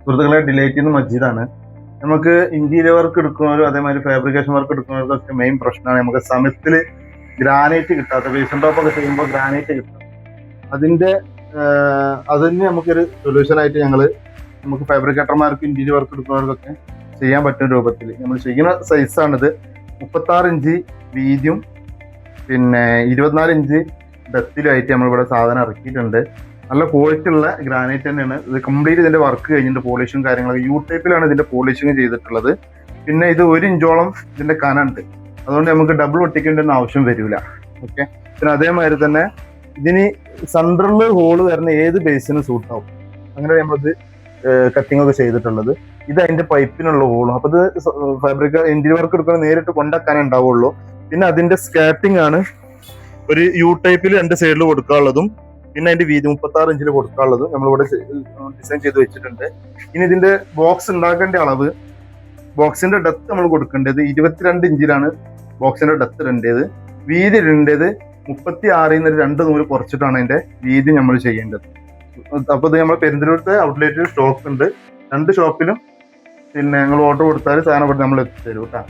സുഹൃത്തുക്കളെ, ഡിലൈറ്റ് ചെയ്യുന്ന മജീദാണ്. നമുക്ക് ഇന്റീരിയർ വർക്ക് എടുക്കുന്നവരും അതേമാതിരി ഫാബ്രിക്കേഷൻ വർക്ക് എടുക്കുന്നവർക്കൊക്കെ മെയിൻ പ്രശ്നമാണ് നമുക്ക് സമയത്തിൽ ഗ്രാനൈറ്റ് കിട്ടാത്ത. ബേസൻ ടോപ്പ് ഒക്കെ ചെയ്യുമ്പോൾ ഗ്രാനൈറ്റ് കിട്ടാം. അതിന്റെ അതിന് നമുക്കൊരു സൊല്യൂഷൻ ആയിട്ട് നമുക്ക് ഫാബ്രിക്കേറ്റർമാർക്ക് ഇന്റീരിയർ വർക്ക് എടുക്കുന്നവർക്കൊക്കെ ചെയ്യാൻ പറ്റുന്ന രൂപത്തിൽ നമ്മൾ ചെയ്യുന്ന സൈസാണിത്. 36 ഇഞ്ച് വീതിയും പിന്നെ 24 ഇഞ്ച് ഡെപ്തിലുമായിട്ട് നമ്മളിവിടെ സാധനം ഇറക്കിയിട്ടുണ്ട്. നല്ല ക്വാളിറ്റി ഉള്ള ഗ്രാനൈറ്റ് തന്നെയാണ് ഇത്. കംപ്ലീറ്റ് ഇതിന്റെ വർക്ക് കഴിഞ്ഞിട്ട് പോളിഷും കാര്യങ്ങളൊക്കെ യു ടൈപ്പിലാണ് ഇതിന്റെ പോളിഷിങ് ചെയ്തിട്ടുള്ളത്. പിന്നെ ഇത് 1 ഇഞ്ചോളം ഇതിന്റെ കനുണ്ട്, അതുകൊണ്ട് നമുക്ക് ഡബിൾ ഒട്ടിക്കേണ്ട ആവശ്യം വരില്ല. ഓക്കെ. പിന്നെ അതേമാതിരി തന്നെ ഇതിന് സെൻട്രലിൽ ഹോള് വരുന്ന ഏത് ബേസിനും സൂട്ടാവും. അങ്ങനെ നമ്മളിത് കട്ടിങ് ഒക്കെ ചെയ്തിട്ടുള്ളത്. ഇത് അതിന്റെ പൈപ്പിനുള്ള ഹോളും. അപ്പൊ ഇത് ഇന്റീരിയർ വർക്ക് എടുക്കുന്ന നേരിട്ട് കൊണ്ടാക്കാനേ ഉണ്ടാവുള്ളൂ. പിന്നെ അതിന്റെ സ്കാറ്റിംഗ് ആണ് ഒരു യു ടൈപ്പിൽ 2 സൈഡിൽ കൊടുക്കാനുള്ളതും പിന്നെ അതിന്റെ വീതി 36 ഇഞ്ചിൽ കൊടുക്കാനുള്ളതും നമ്മളിവിടെ ഡിസൈൻ ചെയ്ത് വെച്ചിട്ടുണ്ട്. ഇനി ഇതിന്റെ ബോക്സ് ഉണ്ടാക്കേണ്ട അളവ്, ബോക്സിന്റെ ഡെപ്ത് നമ്മൾ കൊടുക്കേണ്ടത് 22 ഇഞ്ചിലാണ് ബോക്സിന്റെ ഡെപ്ത് ഇടേണ്ടത്. വീതി ഇടേണ്ടത് 36 2 നൂല് കുറച്ചിട്ടാണ് അതിന്റെ വീതി നമ്മൾ ചെയ്യേണ്ടത്. അപ്പൊ ഇത് നമ്മൾ പെരുന്തൽമണ്ണത്തെ ഔട്ട്ലെറ്റിൽ സ്റ്റോക്ക് ഉണ്ട്. 2 ഷോപ്പിലും പിന്നെ നിങ്ങൾ ഓർഡർ കൊടുത്താൽ സാധനം ഇവിടെ നമ്മൾ എത്തിത്തരും കേട്ടോ.